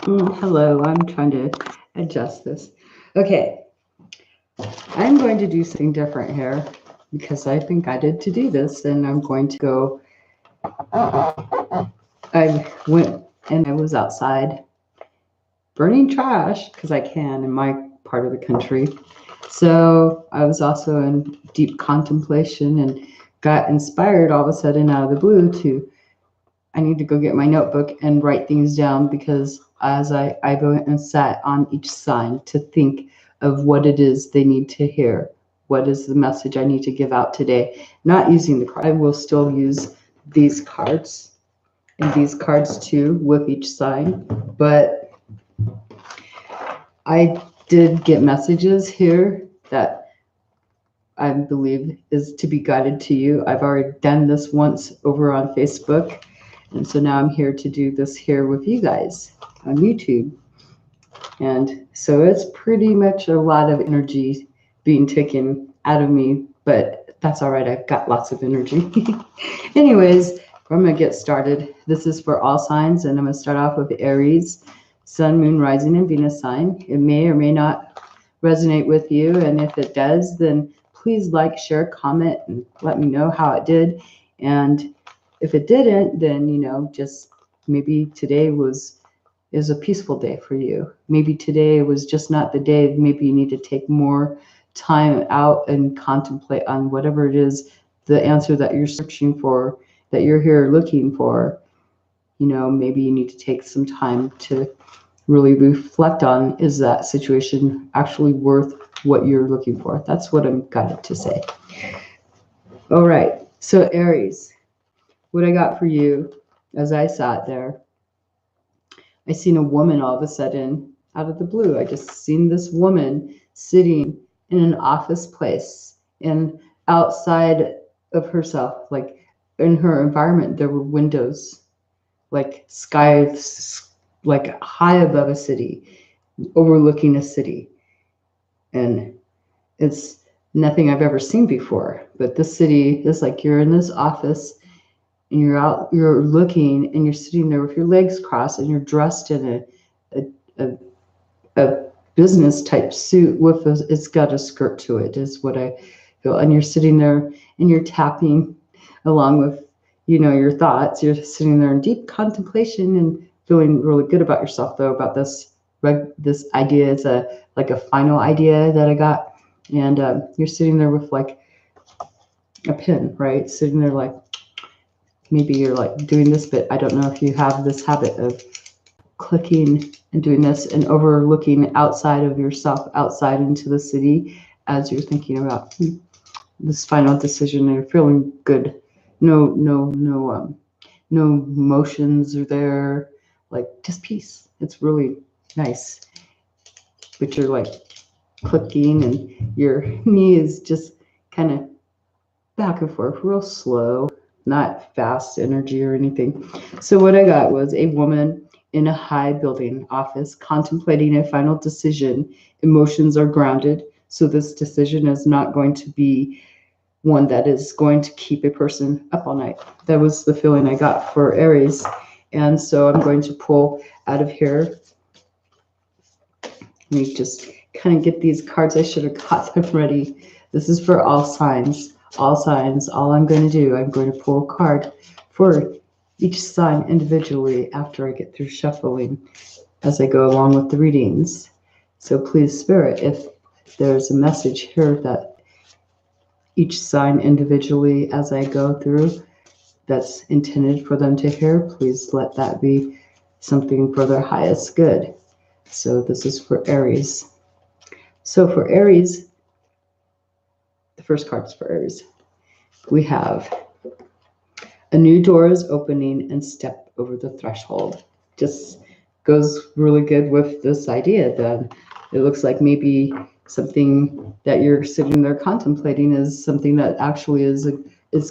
Hello, I'm trying to adjust this. Okay, I'm going to do something different here because I've been guided to do this, and I'm going to go. I went and I was outside burning trash because I can in my part of the country. So I was also in deep contemplation and got inspired all of a sudden out of the blue to I need to go get my notebook and write things down because as I go and sat on each sign to think of what it is they need to hear. What is the message I need to give out today? Not using the card. I will still use these cards and these cards too with each sign. But I did get messages here that I believe is to be guided to you. I've already done this once over on Facebook. And so now I'm here to do this here with you guys on YouTube. And so it's pretty much a lot of energy being taken out of me, but that's all right. I've got lots of energy. Anyways, I'm going to get started. This is for all signs, and I'm going to start off with Aries, Sun, Moon, Rising, and Venus sign. It may or may not resonate with you, and if it does, then please like, share, comment, and let me know how it did. And if it didn't, then, just maybe today is a peaceful day for you. Maybe today was just not the day. Maybe you need to take more time out and contemplate on whatever it is, the answer that you're searching for, that you're here looking for. Maybe you need to take some time to really reflect on, is that situation actually worth what you're looking for? That's what I'm guided to say. All right, so Aries, what I got for you as I sat there, I seen a woman all of a sudden out of the blue. I just seen this woman sitting in an office place and outside of herself, like in her environment, there were windows, like skies, like high above a city, overlooking a city. And it's nothing I've ever seen before. But this city is like you're in this office and you're looking and you're sitting there with your legs crossed and you're dressed in a business type suit with it's got a skirt to it, is what I feel. And you're sitting there and you're tapping along with, your thoughts. You're sitting there in deep contemplation and feeling really good about yourself, though, about this idea. It's like a final idea that I got. And you're sitting there with like a pen, right? Sitting there like, maybe you're like doing this, but I don't know if you have this habit of clicking and doing this and overlooking outside of yourself, outside into the city as you're thinking about this final decision and you're feeling good. No emotions are there, like just peace. It's really nice. But you're like clicking and your knee is just kind of back and forth, real slow, not fast energy or anything. So what I got was a woman in a high building office contemplating a final decision. Emotions are grounded, so this decision is not going to be one that is going to keep a person up all night. That was the feeling I got for Aries. And so I'm going to pull out of here. Let me just kind of get these cards. I should have got them ready. This is for all signs. All signs. All I'm going to do, I'm going to pull a card for each sign individually after I get through shuffling as I go along with the readings. So please, Spirit, if there's a message here that each sign individually as I go through that's intended for them to hear, please let that be something for their highest good. So this is for Aries. So for Aries, the first card is for Aries. We have a new door is opening and step over the threshold. Just goes really good with this idea that it looks like maybe something that you're sitting there contemplating is something that actually is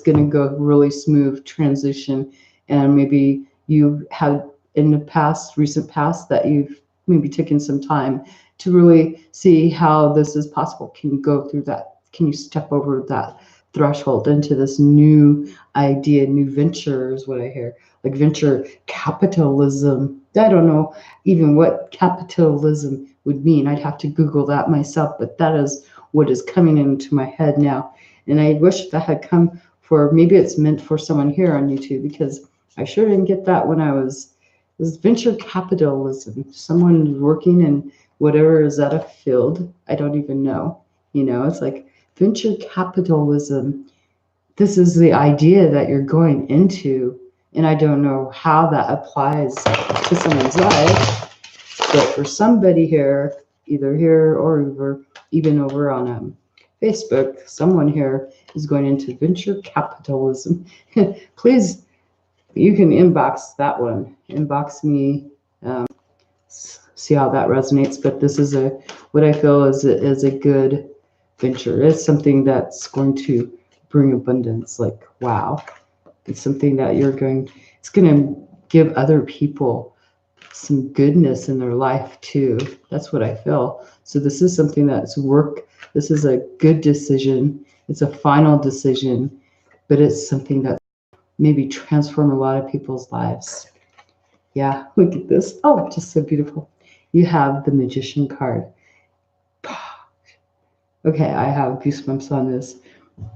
going to go really smooth transition. And maybe you have in the past, recent past, that you've maybe taken some time to really see how this is possible. Can you go through that? Can you step over that threshold into this new idea, new venture is what I hear, like venture capitalism, I don't know even what capitalism would mean. I'd have to Google that myself, but that is what is coming into my head now. And I wish that had come for, maybe it's meant for someone here on YouTube, because I sure didn't get that when I was, this venture capitalism, someone working in whatever, is that a field? I don't even know. You know, it's like venture capitalism. This is the idea that you're going into, and I don't know how that applies to someone's life, but for somebody here, either here or even over on Facebook, someone here is going into venture capitalism. Please, you can inbox that one. Inbox me. See how that resonates. But this is a, what I feel is a good venture. It's something that's going to bring abundance. Like, wow, it's something that it's going to give other people some goodness in their life too. That's what I feel. So this is something that's work. This is a good decision. It's a final decision, but it's something that maybe transform a lot of people's lives. Yeah, look at this. Oh, just so beautiful. You have the Magician card. Okay, I have goosebumps on this.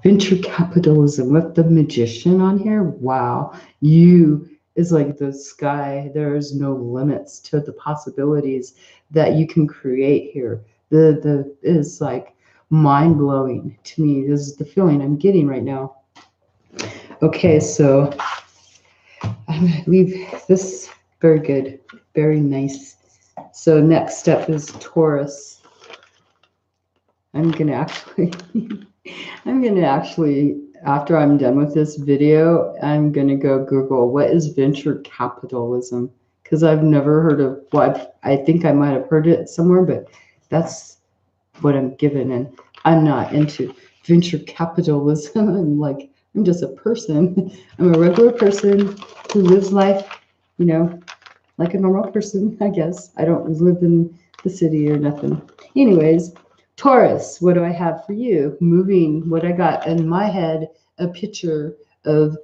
Venture capitalism with the Magician on here. Wow. You is like the sky. There's no limits to the possibilities that you can create here. The is like mind blowing to me. This is the feeling I'm getting right now. Okay, so I'm gonna leave this. Very good, very nice. So next step is Taurus. I'm gonna actually, after I'm done with this video, I'm gonna go Google what is venture capitalism, because I've never heard of, well, I think I might have heard it somewhere, but that's what I'm given, and I'm not into venture capitalism. I'm just a person. I'm a regular person who lives life, you know, like a normal person, I guess. I don't live in the city or nothing. Anyways, Taurus, what do I have for you? Moving, what I got in my head, a picture of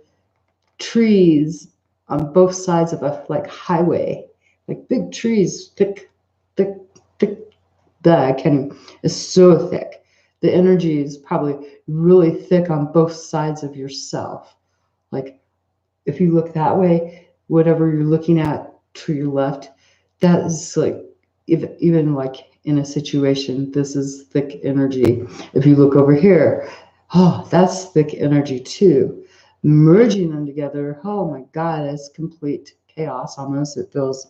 trees on both sides of a highway, like big trees, thick, thick, thick. I can't even, it's so thick. The energy is probably really thick on both sides of yourself. Like if you look that way, whatever you're looking at to your left, that is like, even like in a situation, this is thick energy. If you look over here, oh, that's thick energy too. Merging them together, oh my God, it's complete chaos almost. It feels,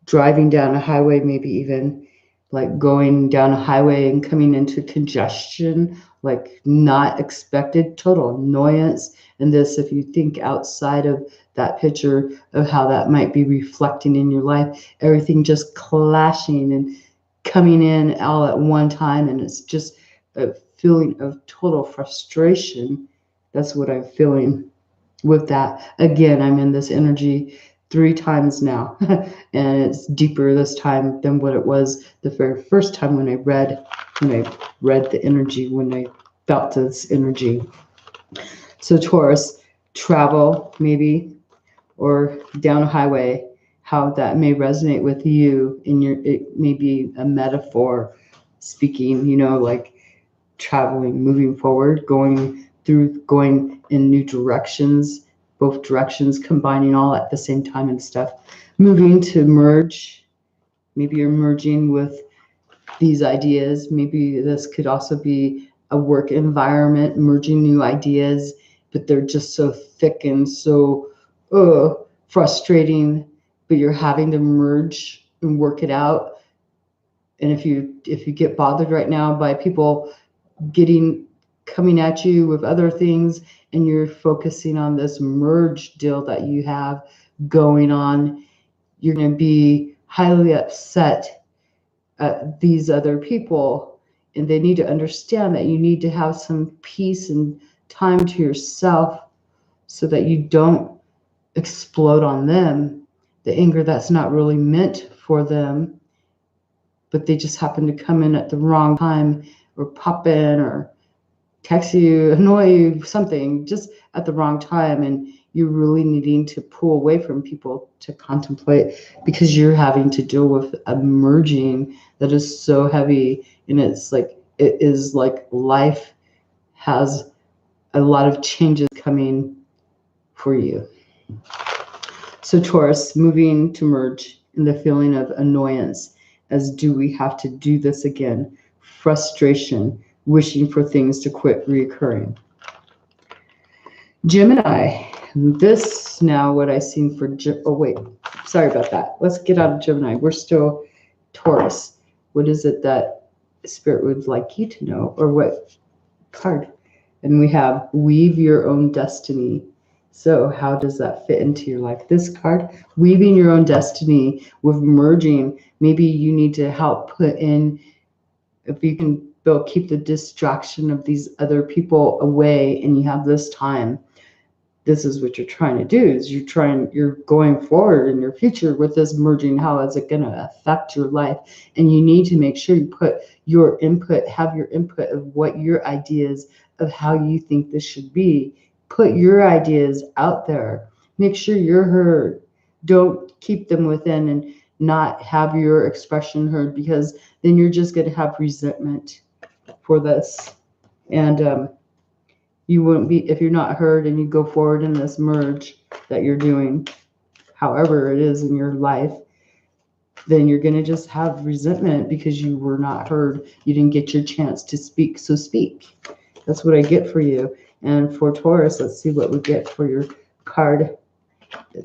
driving down a highway, maybe even like going down a highway and coming into congestion, like not expected, total annoyance. And this, if you think outside of that picture of how that might be reflecting in your life, everything just clashing and coming in all at one time. And it's just a feeling of total frustration. That's what I'm feeling with that. Again, I'm in this energy 3 times now, and it's deeper this time than what it was the very first time when I read the energy, when I felt this energy. So Taurus, travel maybe, or down a highway, how that may resonate with you in it may be a metaphor speaking, like traveling, moving forward, going in new directions, both directions, combining all at the same time and stuff. Moving to merge. Maybe you're merging with these ideas. Maybe this could also be a work environment, merging new ideas, but they're just so thick and so frustrating, but you're having to merge and work it out. And if you get bothered right now by people coming at you with other things, and you're focusing on this merge deal that you have going on, you're going to be highly upset at these other people, and they need to understand that you need to have some peace and time to yourself so that you don't explode on them, the anger that's not really meant for them, but they just happen to come in at the wrong time, or pop in, or text you, annoy you, something just at the wrong time, and you're really needing to pull away from people to contemplate, because you're having to deal with a merging that is so heavy. And it is like life has a lot of changes coming for you. So Taurus, moving to merge in the feeling of annoyance, as do we have to do this again? Frustration, wishing for things to quit reoccurring. Gemini, this now what I seen for, oh wait, sorry about that. Let's get out of Gemini. We're still Taurus. What is it that Spirit would like you to know, or what card? And we have weave your own destiny. So how does that fit into your life? This card, weaving your own destiny with merging. Maybe you need to help put in, if you can, Bill, keep the distraction of these other people away, and you have this time. This is what you're trying to do, is you're going forward in your future with this merging. How is it going to affect your life? And you need to make sure you put your input, have your input of what your ideas of how you think this should be. Put your ideas out there. Make sure you're heard. Don't keep them within and not have your expression heard, because then you're just going to have resentment for this. And you wouldn't be, if you're not heard and you go forward in this merge that you're doing, however it is in your life, then you're going to just have resentment because you were not heard. You didn't get your chance to speak. So speak. That's what I get for you. And for Taurus, let's see what we get for your card.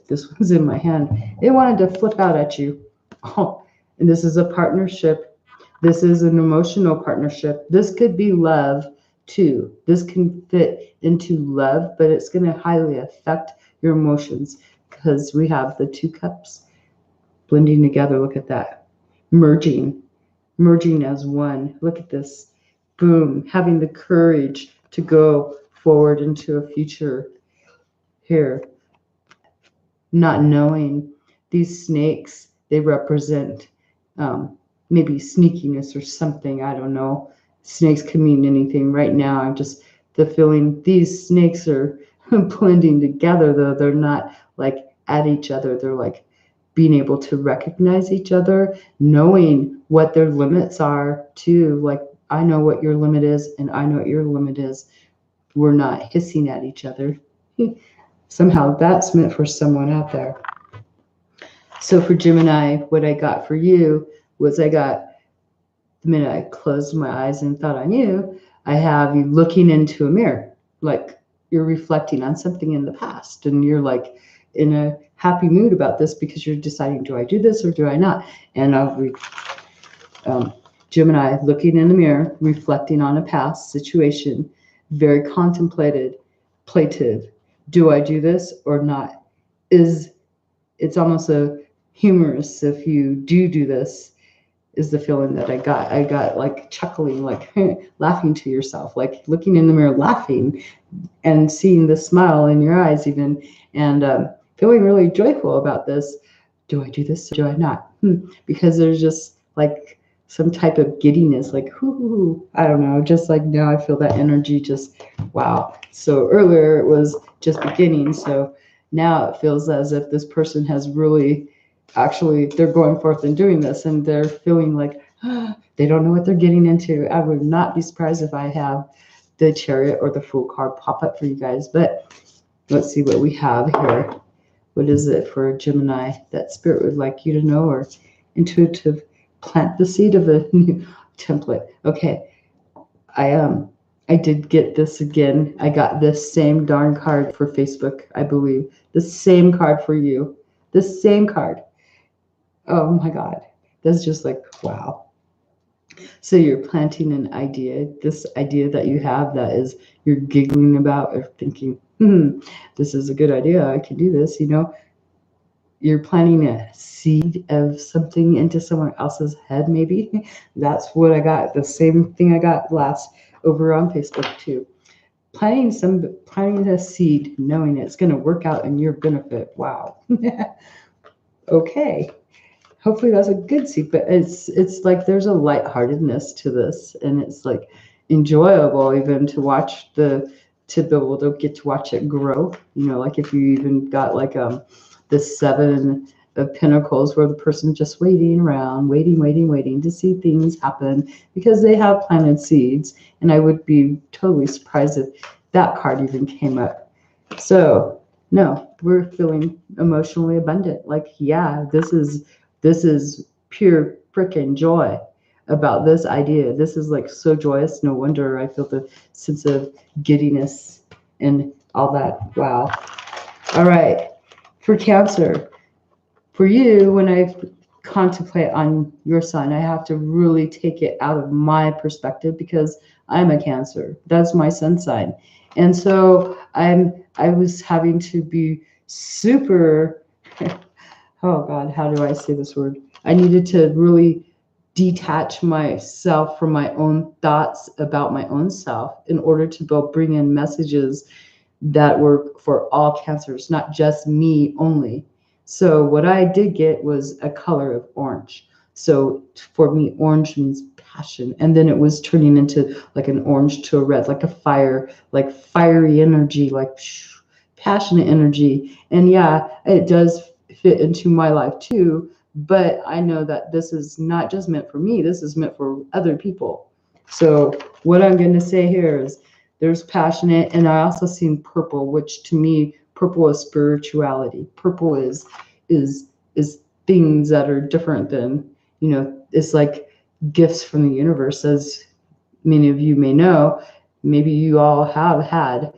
This one's in my hand. It wanted to flip out at you. Oh, and this is a partnership. This is an emotional partnership. This could be love too. This can fit into love, but it's going to highly affect your emotions, because we have the 2 cups blending together. Look at that. Merging as one. Look at this. Boom. Having the courage to go forward into a future here. Not knowing these snakes, they represent maybe sneakiness or something. I don't know. Snakes can mean anything. Right now, I'm just the feeling these snakes are blending together, though they're not like at each other. They're like being able to recognize each other, knowing what their limits are too. Like, I know what your limit is and I know what your limit is. We're not hissing at each other. Somehow that's meant for someone out there. So for Gemini, what I got for you was, I got, the minute I closed my eyes and thought on you, I have you looking into a mirror, like you're reflecting on something in the past, and you're like in a happy mood about this because you're deciding, do I do this or do I not? And I'll read Gemini looking in the mirror, reflecting on a past situation, very contemplative. Do I do this or not? It's almost a humorous if you do this, is the feeling that I got. I got like chuckling, like laughing to yourself, like looking in the mirror, laughing and seeing the smile in your eyes even, and feeling really joyful about this. Do I do this or do I not? Because there's just like some type of giddiness, like, I don't know, just like now I feel that energy, just wow. So earlier it was just beginning. So now it feels as if this person has really, actually, they're going forth and doing this, and they're feeling like they don't know what they're getting into. I would not be surprised if I have the Chariot or the Fool card pop up for you guys. But let's see what we have here. What is it for Gemini that Spirit would like you to know, or intuitive, plant the seed of a new template? Okay, I did get this again. I got this same darn card for Facebook, I believe. The same card for you. The same card. Oh my God. That's just like, wow. So you're planting an idea, this idea that you have that is you're giggling about or thinking, this is a good idea. I can do this, You're planting a seed of something into someone else's head, maybe. That's what I got. The same thing I got last over on Facebook too. Planting a seed, knowing it's going to work out in your benefit. Wow. Okay. Hopefully that's a good seed, but it's like there's a lightheartedness to this, and it's like enjoyable even to watch the to be able to get to watch it grow. You know, like if you even got like the Seven of Pentacles, where the person just waiting around, waiting to see things happen because they have planted seeds. And I would be totally surprised if that card even came up. So no, we're feeling emotionally abundant. Like, yeah, this is pure freaking joy about this idea. This is like so joyous. No wonder I feel the sense of giddiness and all that. Wow. All right. For Cancer, for you, when I contemplate on your sign, I have to really take it out of my perspective because I'm a Cancer. That's my sun sign. And so I was having to be super oh God, how do I say this word? I needed to really detach myself from my own thoughts about my own self in order to bring in messages that were for all Cancers, not just me only. So what I did get was a color of orange. So for me, orange means passion. And then it was turning into like an orange to a red, like a fire, like fiery energy, like passionate energy. And yeah, it does fit into my life too. But I know that this is not just meant for me, this is meant for other people. So what I'm going to say here is there's passionate, and I also seen purple, which to me, purple is spirituality. Purple is things that are different than, you know, it's like gifts from the universe, as many of you may know. Maybe you all have had,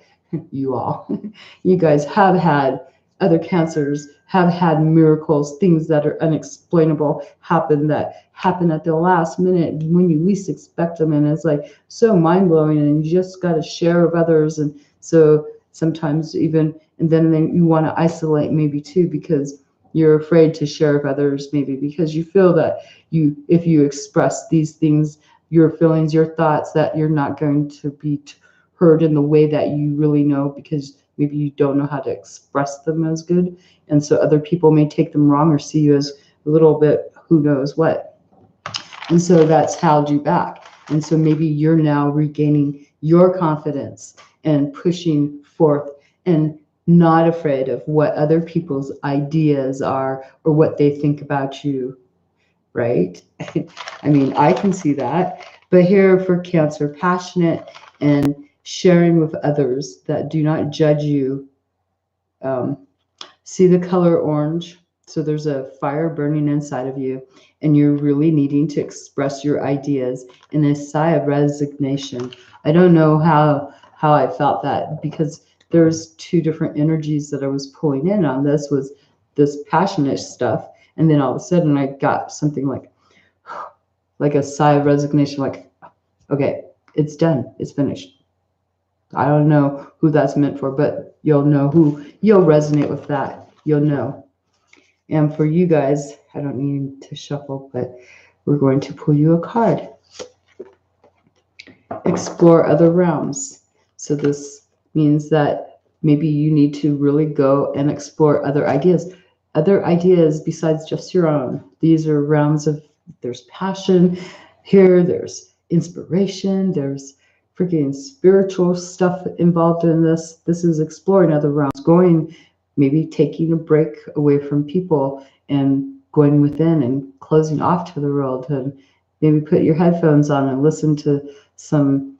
you guys have had other Cancers have had miracles, things that are unexplainable that happen at the last minute when you least expect them. And it's like so mind blowing, and you just got to share with others. And so sometimes even, and then you want to isolate maybe too, because you're afraid to share with others, maybe because you feel that if you express these things, your feelings, your thoughts, that you're not going to be heard in the way that you really know, because maybe you don't know how to express them as good. And so other people may take them wrong or see you as a little bit who knows what. And so that's held you back. And so maybe you're now regaining your confidence and pushing forth and not afraid of what other people's ideas are or what they think about you, right? I mean, I can see that. But here for Cancer, passionate and sharing with others that do not judge you. See the color orange. So there's a fire burning inside of you, and you're really needing to express your ideas in a sigh of resignation. I don't know how I felt that, because there's two different energies that I was pulling in on. This was this passionate stuff, and then all of a sudden I got something like a sigh of resignation, like, okay, it's done, it's finished. I don't know who that's meant for, but you'll resonate with that. You'll know. And for you guys, I don't need to shuffle, but we're going to pull you a card. Explore other realms. So this means that maybe you need to really go and explore other ideas besides just your own. These are realms of, there's passion here, there's inspiration, there's freaking spiritual stuff involved in this. This is exploring other realms, going, maybe taking a break away from people and going within and closing off to the world, and maybe put your headphones on and listen to some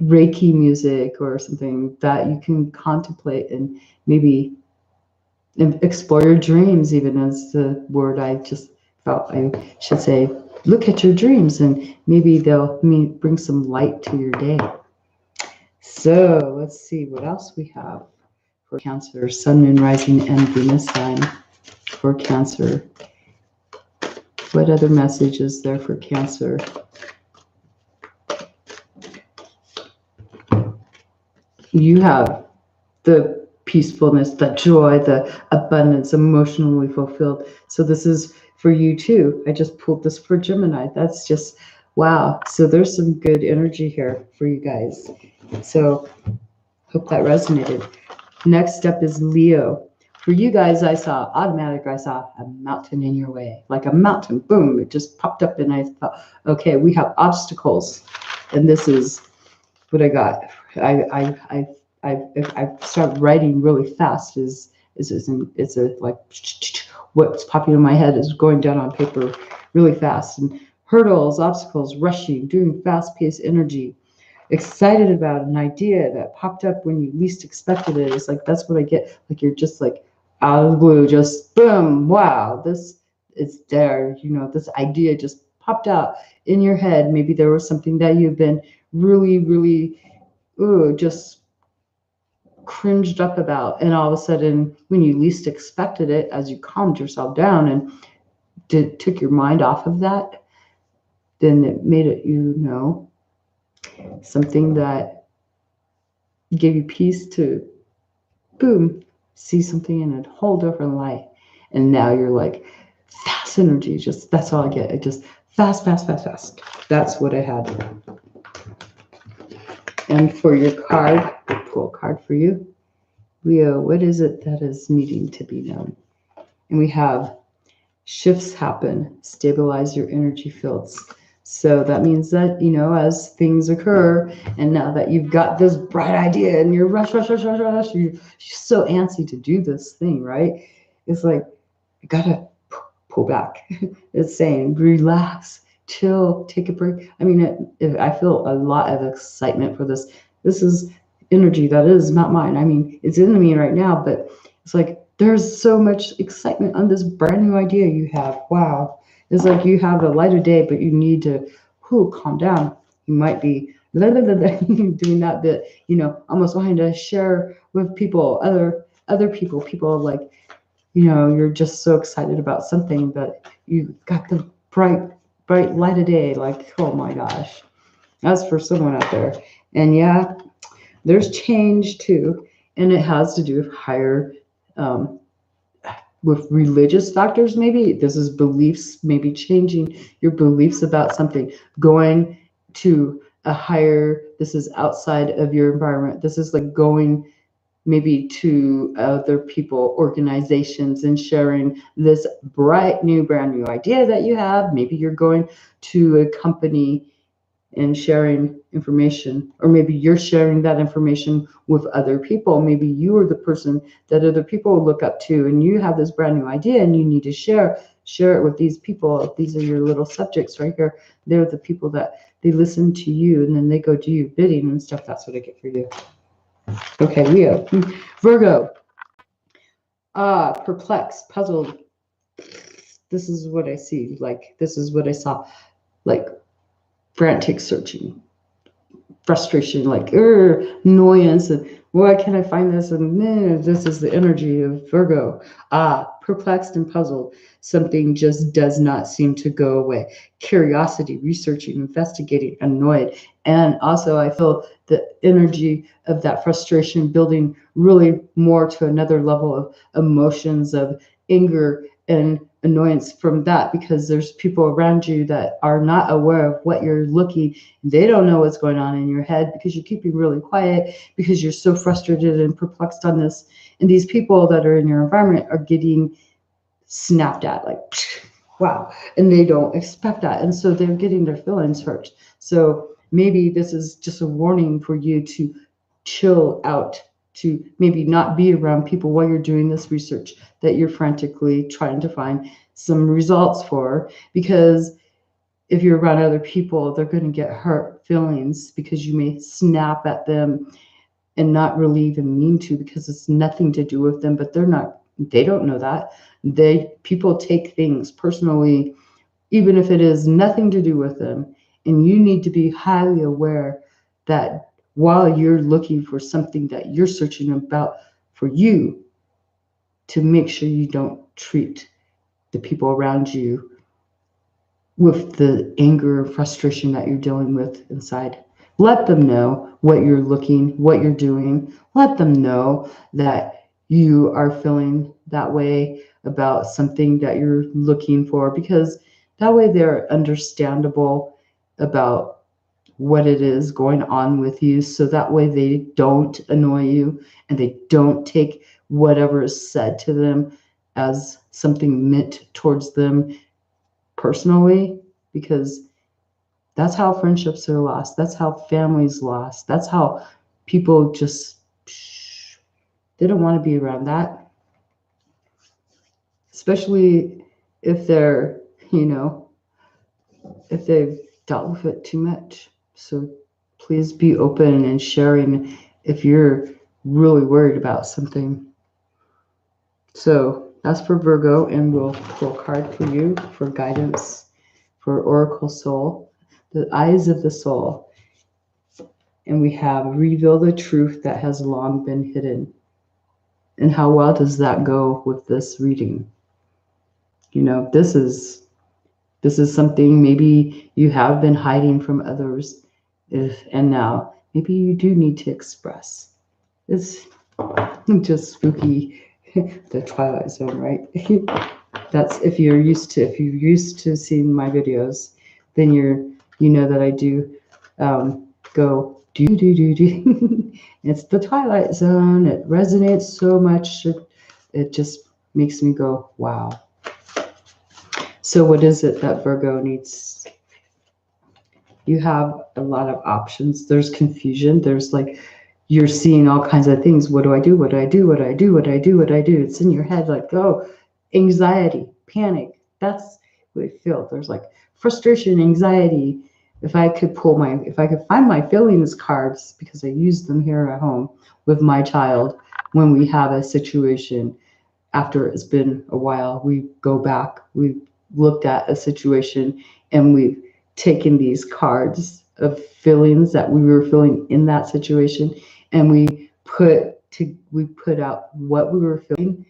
Reiki music or something that you can contemplate, and maybe explore your dreams, even as the word I just felt I should say. Look at your dreams, and maybe they'll bring some light to your day. So let's see what else we have for Cancer, Sun, Moon, Rising, and Venus sign for Cancer. What other message is there for Cancer? You have the peacefulness, the joy, the abundance, emotionally fulfilled. So this is for you too. I just pulled this for Gemini. That's just, wow. So there's some good energy here for you guys. So hope that resonated. Next up is Leo. For you guys, I saw a mountain in your way, like a mountain. Boom, it just popped up, and I thought, okay, we have obstacles. And this is what I got. I if I start writing really fast, it's a like what's popping in my head is going down on paper really fast. And hurdles, obstacles, rushing, doing fast-paced energy, excited about an idea that popped up when you least expected it. It's like that's what I get. Like you're just like out of the blue, just boom, wow, this is there. You know, this idea just popped out in your head. Maybe there was something that you've been really, really, just cringed up about, and all of a sudden, when you least expected it, as you calmed yourself down and took your mind off of that, then it made it, something that gave you peace to, boom, see something in a whole different light. And now you're like, fast energy, just that's all I get. It just fast, fast, fast, fast. That's what I had. And for your card, I'll pull a card for you. Leo, what is it that is needing to be known? And we have shifts happen, stabilize your energy fields. So that means that, as things occur, and now that you've got this bright idea and you're rush, you're so antsy to do this thing, right? It's like, you gotta pull back. It's saying, relax, chill, take a break. I mean, I feel a lot of excitement for this. This is energy that is not mine. I mean, it's in me right now, but it's like, there's so much excitement on this brand new idea you have. Wow. It's like you have a light of day, but you need to calm down. You might be doing that bit, almost wanting to share with people, other people like, you're just so excited about something, but you got the bright light of day. Like, oh my gosh. That's for someone out there. And yeah, there's change too. And it has to do with higher, with religious factors. Maybe this is beliefs, maybe changing your beliefs about something, going to a higher, this is outside of your environment. This is like going maybe to other people, organizations, and sharing this brand new idea that you have. Maybe you're going to a company and sharing information, or maybe you're sharing that information with other people. Maybe you are the person that other people look up to, and you have this brand new idea and you need to share it with these people. These are your little subjects right here. They're the people that they listen to you, and then they go do your bidding and stuff. That's what I get for you. Okay, Leo. Virgo. Perplexed, puzzled. This is what I see. Like, this is what I saw. Like, frantic searching, frustration, like annoyance, and why can't I find this? And this is the energy of Virgo. Perplexed and puzzled. Something just does not seem to go away. Curiosity, researching, investigating, annoyed. And also I feel the energy of that frustration building really more to another level of emotions of anger and annoyance from that, because there's people around you that are not aware of what you're looking. They don't know what's going on in your head because you're keeping really quiet, because you're so frustrated and perplexed on this. And these people that are in your environment are getting snapped at, like, wow, and they don't expect that. And so they're getting their feelings hurt. So maybe this is just a warning for you to chill out, to maybe not be around people while you're doing this research that you're frantically trying to find some results for. Because if you're around other people, they're going to get hurt feelings because you may snap at them and not really even mean to, because it's nothing to do with them, but they don't know that. People take things personally, even if it is nothing to do with them. And you need to be highly aware that while you're looking for something that you're searching about for you, to make sure you don't treat the people around you with the anger and frustration that you're dealing with inside. Let them know what you're looking, what you're doing. Let them know that you are feeling that way about something that you're looking for, because that way they're understandable about what it is going on with you. So that way they don't annoy you and they don't take whatever is said to them as something meant towards them personally, because that's how friendships are lost. That's how families lost. That's how people just They don't want to be around that, especially if they're, you know, if they've dealt with it too much. So please be open and sharing if you're really worried about something. So that's for Virgo, and we'll pull a card for you for guidance for Oracle Soul, the eyes of the soul. And we have reveal the truth that has long been hidden. And how well does that go with this reading? You know, this is something maybe you have been hiding from others, and now maybe you do need to express. It's just spooky, the Twilight Zone, right? That's if you're used to seeing my videos, then you know that I do go do. It's the Twilight Zone. It resonates so much. It just makes me go, wow. So what is it that Virgo needs? You have a lot of options. There's confusion. There's like, you're seeing all kinds of things. What do I do? What do I do? What do I do? What do I do? What do I do? It's in your head like, oh, anxiety, panic. That's what I feel. There's like frustration, anxiety. If I could find my feelings cards, because I use them here at home with my child, when we have a situation, after it's been a while, we go back, we looked at a situation, and we've taken these cards of feelings that we were feeling in that situation, and we put out what we were feeling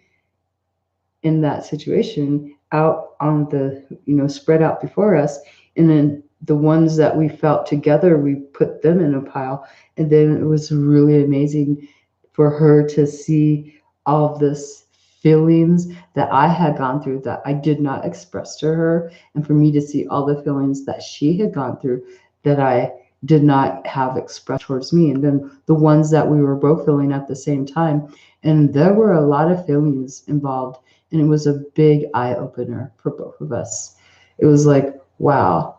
in that situation out on the, spread out before us. And then the ones that we felt together, we put them in a pile. And then it was really amazing for her to see all of this feelings that I had gone through that I did not express to her, and for me to see all the feelings that she had gone through that I did not have expressed towards me, and then the ones that we were both feeling at the same time. And there were a lot of feelings involved, and it was a big eye opener for both of us. It was like, wow,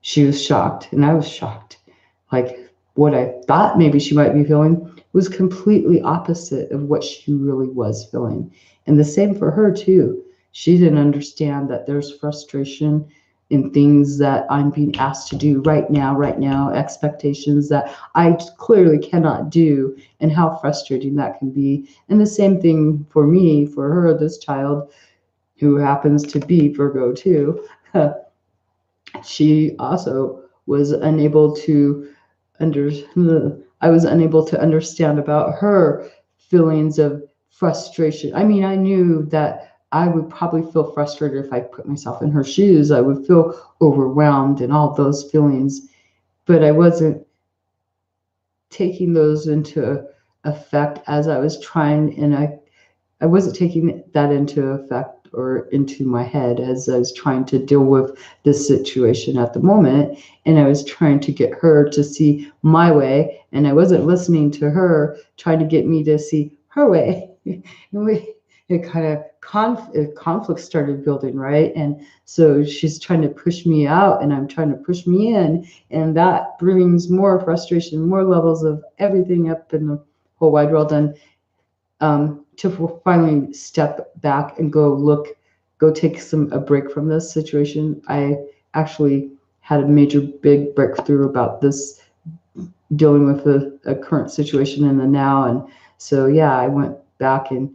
she was shocked and I was shocked. Like, what I thought maybe she might be feeling was completely opposite of what she really was feeling. And the same for her too. She didn't understand that there's frustration in things that I'm being asked to do right now, expectations that I clearly cannot do, and how frustrating that can be. And the same thing for me, for her, this child who happens to be Virgo too. She also was unable to I was unable to understand about her feelings of frustration. I mean, I knew that I would probably feel frustrated if I put myself in her shoes. I would feel overwhelmed and all those feelings, but I wasn't taking those into effect as I was trying, and I wasn't taking that into effect or into my head as I was trying to deal with this situation at the moment. And I was trying to get her to see my way, and I wasn't listening to her trying to get me to see her way. And it kind of conflict started building, right? And so she's trying to push me out, and I'm trying to push me in, and that brings more frustration, more levels of everything up in the whole wide world. And to finally step back and go take a break from this situation. I actually had a major big breakthrough about this, dealing with a current situation in the now. And so, yeah, I went back and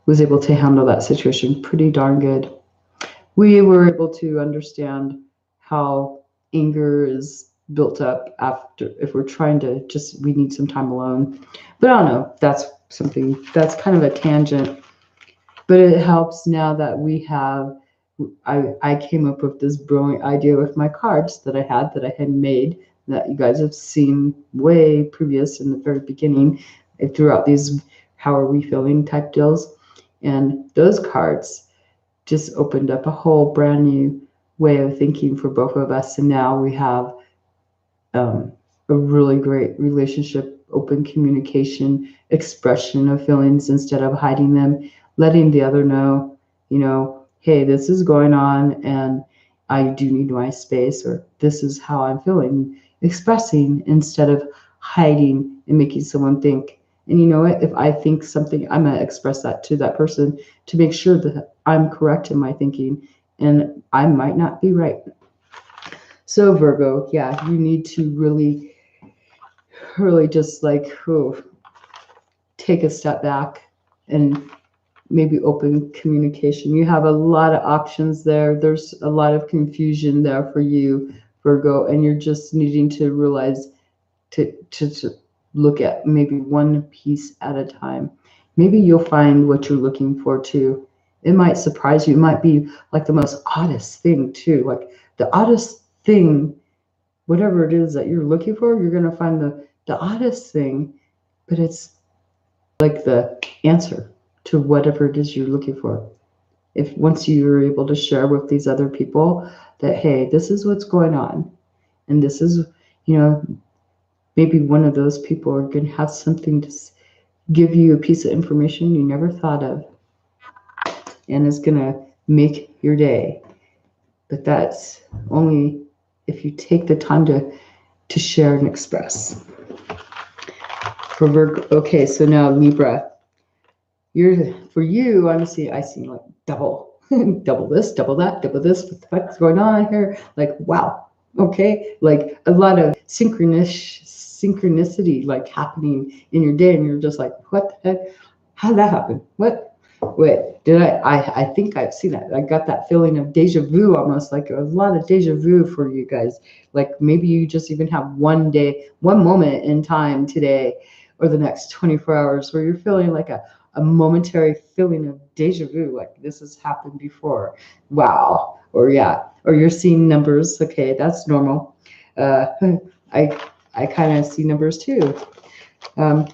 was able to handle that situation pretty darn good. We were able to understand how anger is built up after, if we're trying to we need some time alone. But I don't know, that's kind of a tangent, but it helps now that I came up with this brilliant idea with my cards that I had made, that you guys have seen way previous in the very beginning. I threw out these how are we feeling type deals, and those cards just opened up a whole brand new way of thinking for both of us. And now we have a really great relationship, open communication, expression of feelings instead of hiding them, letting the other know, hey, this is going on and I do need my space, or this is how I'm feeling, expressing instead of hiding and making someone think. And you know what? If I think something, I'm going to express that to that person to make sure that I'm correct in my thinking. And I might not be right. So, Virgo, yeah, you need to really, really just like take a step back and maybe open communication. You have a lot of options there. There's a lot of confusion there for you, Virgo, and you're just needing to realize to look at maybe one piece at a time. Maybe you'll find what you're looking for too. It might surprise you. It might be like the most oddest thing too. Like the oddest thing, whatever it is that you're looking for, you're gonna find the oddest thing, but it's like the answer to whatever it is you're looking for. If once you're able to share with these other people that, hey, this is what's going on, and this is, you know, maybe one of those people are going to have something to give you a piece of information you never thought of, and it's going to make your day. But that's only if you take the time to share and express. For Virgo, okay, so now Libra. For you, I see like double, double this, double that, double this. What the fuck's going on here? Like, wow. Okay, like a lot of synchronicity like happening in your day, and you're just like, what the heck? How did that happen? What? Wait, did I think I've seen that. I got that feeling of deja vu, almost like a lot of deja vu for you guys. Like maybe you just even have one moment in time today or the next 24 hours where you're feeling like a momentary feeling of deja vu, like this has happened before. Wow. Or yeah, or you're seeing numbers. Okay, that's normal. I kind of see numbers too.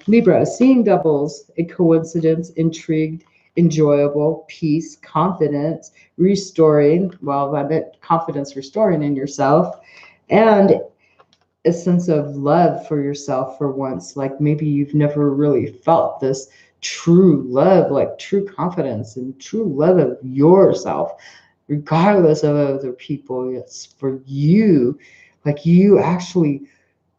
Libra, seeing doubles, a coincidence, intrigued, enjoyable, peace, confidence, restoring. Well, I bet confidence restoring in yourself, and a sense of love for yourself for once. Like maybe you've never really felt this true love, like true confidence and true love of yourself, regardless of other people. It's for you. Like you actually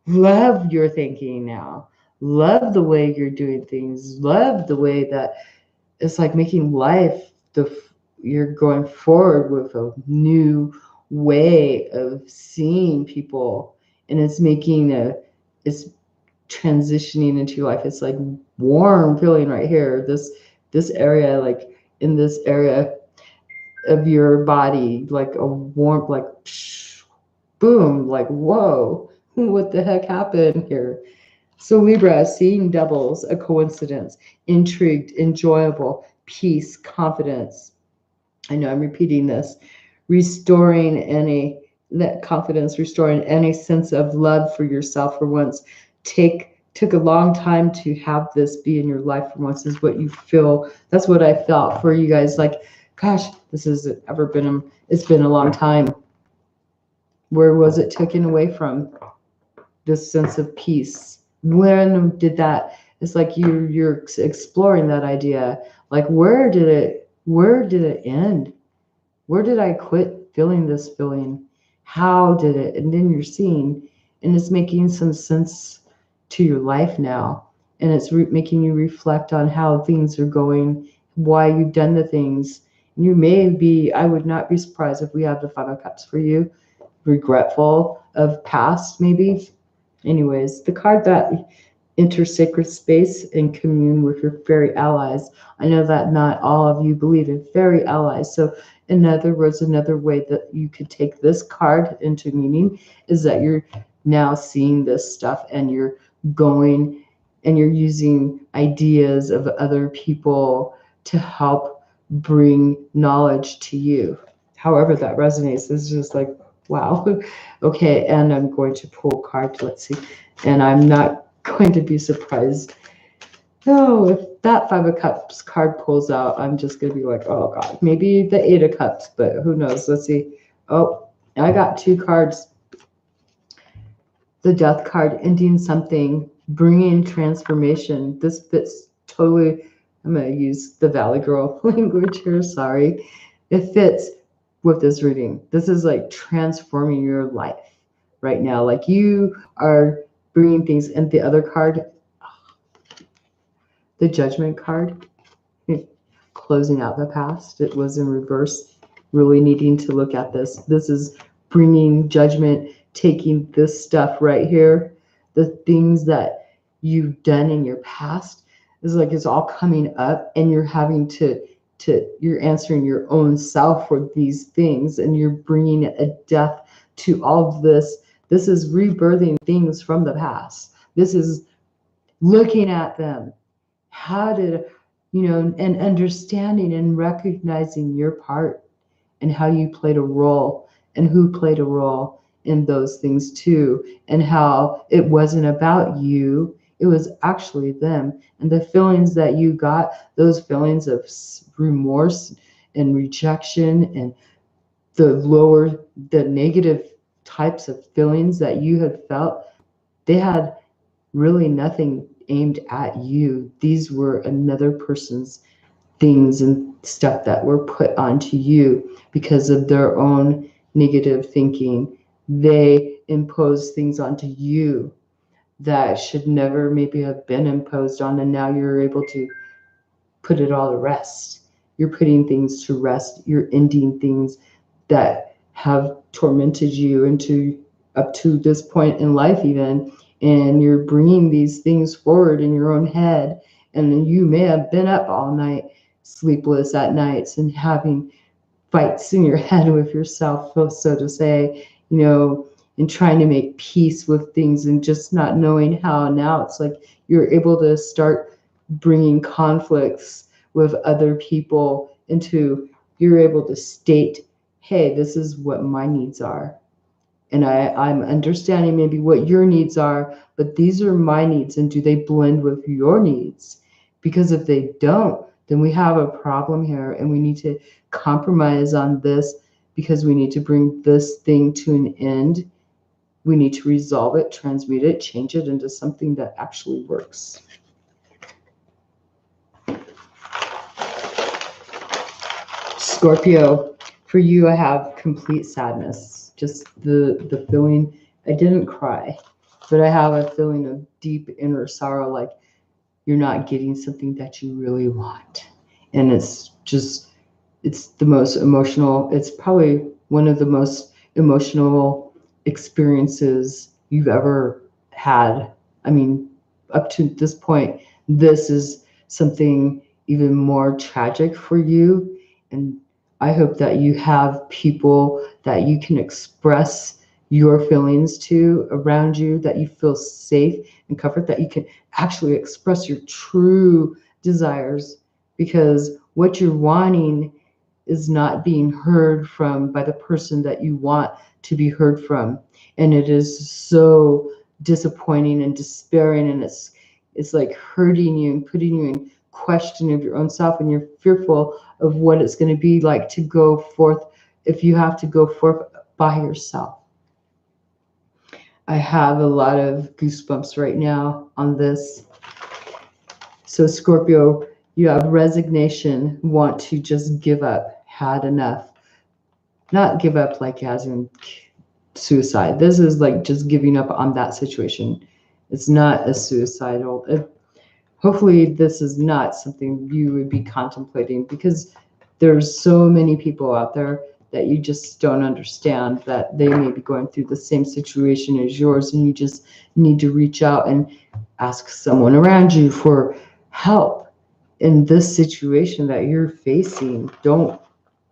love your thinking now, love the way you're doing things, love the way that it's like making life you're going forward with a new way of seeing people, and it's it's transitioning into your life. It's like warm feeling right here, this area, like in this area of your body, like a warmth, like boom, like whoa, what the heck happened here? So Libra, seeing doubles, a coincidence, intrigued, enjoyable, peace, confidence. I know I'm repeating this. Restoring any that confidence, restoring any sense of love for yourself for once. Took a long time to have this be in your life for once, is what you feel. That's what I felt for you guys. Like, gosh, this hasn't ever been, it's been a long time. Where was it taken away from? This sense of peace. When did that? It's like you're exploring that idea. Like where did it end? Where did I quit feeling this feeling? How did it? And then you're seeing, and it's making some sense to your life now, and it's making you reflect on how things are going, why you've done the things. You may be. I would not be surprised if we have the Five of Cups for you, regretful of past maybe. Anyways, the card that enter sacred space and commune with your fairy allies. I know that not all of you believe in fairy allies. So in other words, another way that you could take this card into meaning is that you're now seeing this stuff and you're going and you're using ideas of other people to help bring knowledge to you. However that resonates, is just like, wow. Okay, and I'm going to pull a card. Let's see. And I'm not going to be surprised. No, if that Five of Cups card pulls out, I'm just going to be like, oh God, maybe the Eight of Cups, but who knows? Let's see. Oh, I got two cards. The Death card, ending something, bringing transformation. This fits totally. I'm going to use the Valley Girl language here. Sorry. It fits with this reading. This is like transforming your life right now. Like you are bringing things. And the other card, the Judgment card, closing out the past. It was in reverse, really needing to look at this. This is bringing judgment, taking this stuff right here, the things that you've done in your past. It's like it's all coming up, and you're having to you're answering your own self for these things, and you're bringing a death to all of this. This is rebirthing things from the past. This is looking at them. How did, and understanding and recognizing your part and how you played a role and who played a role in those things too, and how it wasn't about you. It was actually them. And the feelings that you got, those feelings of remorse and rejection and the negative types of feelings that you had felt, they had really nothing aimed at you. These were another person's things and stuff that were put onto you because of their own negative thinking. They imposed things onto you that should never maybe have been imposed on, and now you're able to put it all to rest. You're putting things to rest. You're ending things that have tormented you into up to this point in life even, and you're bringing these things forward in your own head. And you may have been up all night, sleepless at nights, and having fights in your head with yourself, so to say, and trying to make peace with things and just not knowing how. Now it's like you're able to start bringing conflicts with other people into, you're able to state, hey, this is what my needs are. And I'm understanding maybe what your needs are, but these are my needs. And do they blend with your needs? Because if they don't, then we have a problem here, and we need to compromise on this because we need to bring this thing to an end. We need to resolve it, transmute it, change it into something that actually works. Scorpio, for you, I have complete sadness. Just the feeling. I didn't cry, but I have a feeling of deep inner sorrow, like you're not getting something that you really want. And it's the most emotional. It's probably one of the most emotional experiences you've ever had. I mean, up to this point, this is something even more tragic for you. And I hope that you have people that you can express your feelings to around you, that you feel safe and comfort, that you can actually express your true desires, because what you're wanting is not being heard from by the person that you want to be heard from. And it is so disappointing and despairing, and it's like hurting you and putting you in question of your own self, and you're fearful of what it's going to be like to go forth if you have to go forth by yourself. I have a lot of goosebumps right now on this. So Scorpio, you have resignation, want to just give up, had enough. Not give up like as in suicide. This is like just giving up on that situation. It's not a suicidal. Hopefully this is not something you would be contemplating, because there's so many people out there that you just don't understand that they may be going through the same situation as yours, and you just need to reach out and ask someone around you for help in this situation that you're facing. Don't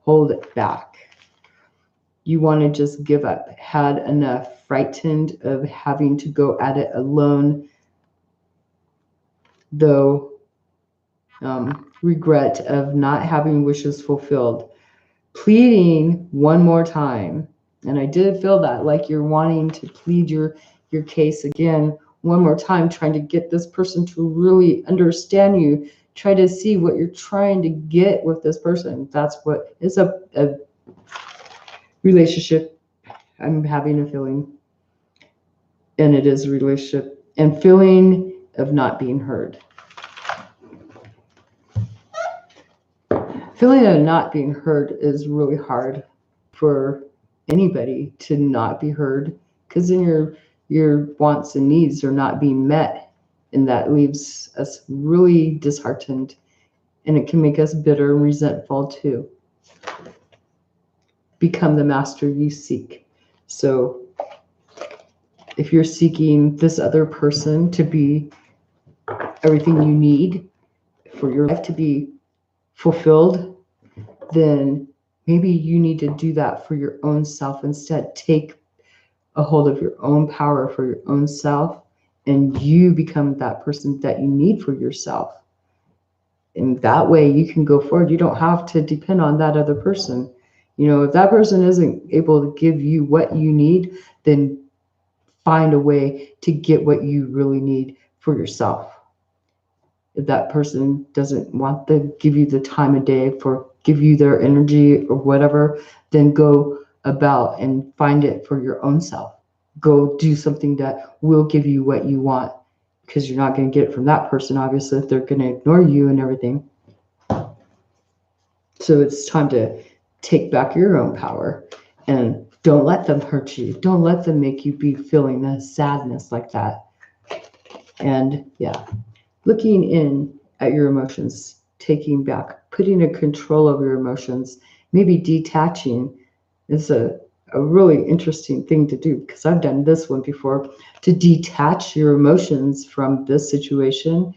hold it back. You want to just give up, had enough, frightened of having to go at it alone, though regret of not having wishes fulfilled. Pleading one more time, and I did feel that, like you're wanting to plead your case again one more time, trying to get this person to really understand you, try to see what you're trying to get with this person. That's what is a relationship. I'm having a feeling, and it is a relationship, and feeling of not being heard. Feeling of not being heard is really hard for anybody, to not be heard, because then your wants and needs are not being met. And that leaves us really disheartened. And it can make us bitter and resentful too. Become the master you seek. So if you're seeking this other person to be everything you need for your life to be fulfilled, then maybe you need to do that for your own self instead. Take a hold of your own power for your own self, and you become that person that you need for yourself. And that way you can go forward. You don't have to depend on that other person. You know, if that person isn't able to give you what you need, then find a way to get what you really need for yourself. If that person doesn't want to give you the time of day for give you their energy or whatever, then go about and find it for your own self. Go do something that will give you what you want, because you're not going to get it from that person, obviously, if they're going to ignore you and everything. So it's time to take back your own power and don't let them hurt you. Don't let them make you be feeling the sadness like that. And yeah, looking in at your emotions, taking back, putting a control over your emotions, maybe detaching is a really interesting thing to do, because I've done this one before, to detach your emotions from this situation.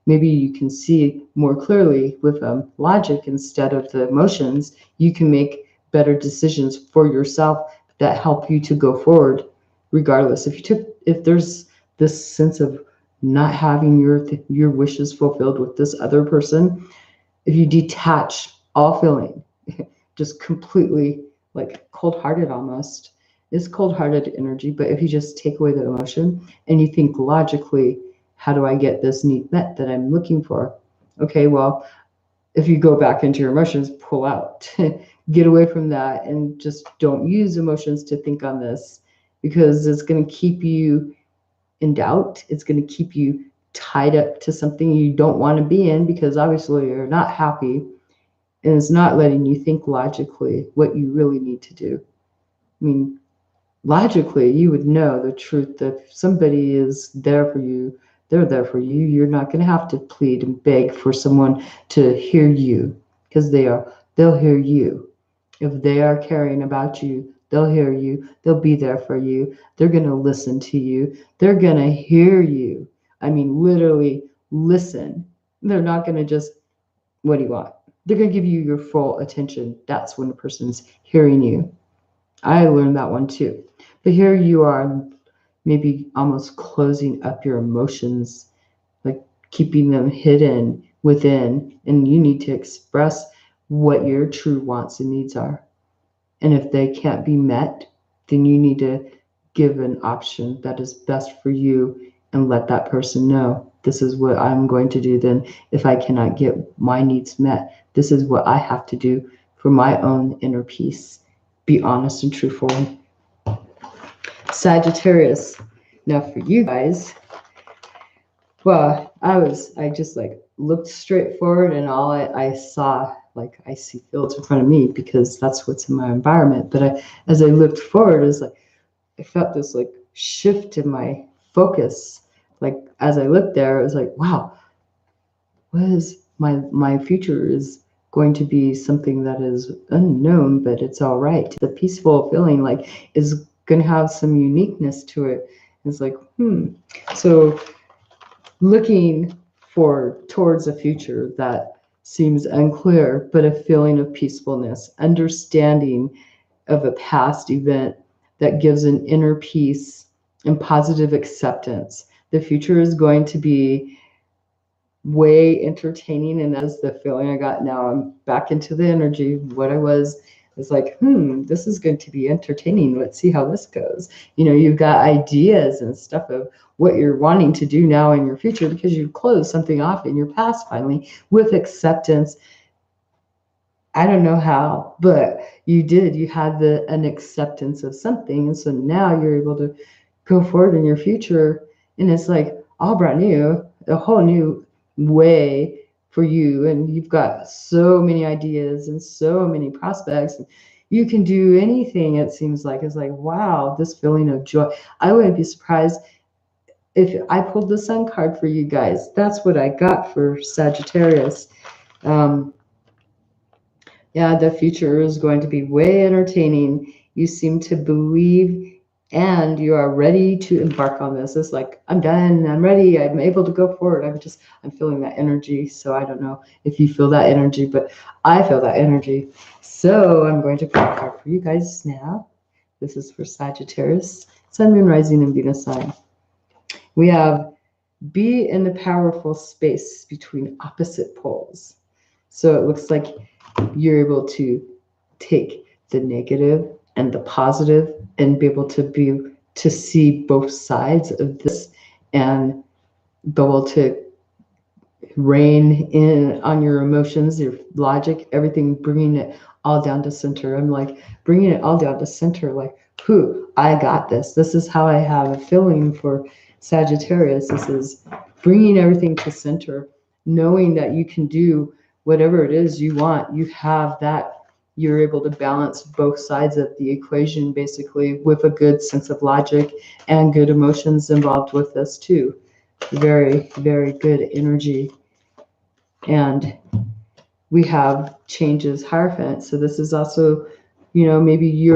Maybe you can see more clearly with logic instead of the emotions. You can make better decisions for yourself that help you to go forward, regardless. If there's this sense of not having your wishes fulfilled with this other person, if you detach all feeling, just completely, like cold-hearted almost, it's cold-hearted energy. But if you just take away the emotion and you think logically, how do I get this need met that I'm looking for? Okay, well, if you go back into your emotions, pull out, get away from that, and just don't use emotions to think on this, because it's going to keep you in doubt. It's going to keep you tied up to something you don't want to be in, because obviously you're not happy, and it's not letting you think logically what you really need to do. I mean, logically, you would know the truth that if somebody is there for you, they're there for you. You're not going to have to plead and beg for someone to hear you, because they'll hear you. If they are caring about you, they'll hear you. They'll be there for you. They're going to listen to you. They're going to hear you. I mean, literally listen. They're not going to just, what do you want? They're going to give you your full attention. That's when a person's hearing you. I learned that one too. But here you are, maybe almost closing up your emotions, like keeping them hidden within, and you need to express what your true wants and needs are. And if they can't be met, then you need to give an option that is best for you and let that person know, this is what I'm going to do. Then if I cannot get my needs met, this is what I have to do for my own inner peace. Be honest and truthful. Sagittarius. Now for you guys, well, I just like looked straight forward, and all I saw, like I see fields in front of me because that's what's in my environment. But as I looked forward, it was like I felt this like shift in my focus. Like as I looked there, it was like, wow, what is my future is going to be something that is unknown, but it's all right. The peaceful feeling like is going to have some uniqueness to it. It's like, So looking towards a future that seems unclear, but a feeling of peacefulness, understanding of a past event that gives an inner peace and positive acceptance. The future is going to be way entertaining, and that's the feeling I got now. I'm back into the energy. What I was like, this is going to be entertaining. Let's see how this goes. You know, you've got ideas and stuff of what you're wanting to do now in your future, because you've closed something off in your past finally with acceptance. I don't know how, but you did. You had an acceptance of something, and so now you're able to go forward in your future, and it's like all brand new, a whole new way for you. And you've got so many ideas and so many prospects. You can do anything, it seems like. It's like, wow, this feeling of joy. I wouldn't be surprised if I pulled the Sun card for you guys. That's what I got for Sagittarius. Um, yeah, the future is going to be way entertaining. You seem to believe and you are ready to embark on this. It's like, I'm done, I'm ready, I'm able to go forward. I'm feeling that energy. So I don't know if you feel that energy, but I feel that energy. So I'm going to pull a card for you guys now. This is for Sagittarius, Sun, Moon, Rising, and Venus sign. We have be in the powerful space between opposite poles. So it looks like you're able to take the negative and the positive and be able to see both sides of this and be able to rein in on your emotions, your logic, everything, bringing it all down to center. I'm like bringing it all down to center, like, I got this. This is how I have a feeling for Sagittarius. This is bringing everything to center, knowing that you can do whatever it is you want. You have that. You're able to balance both sides of the equation, basically, with a good sense of logic and good emotions involved with this too. Very, very good energy. And we have changes Hierophant. So this is also, maybe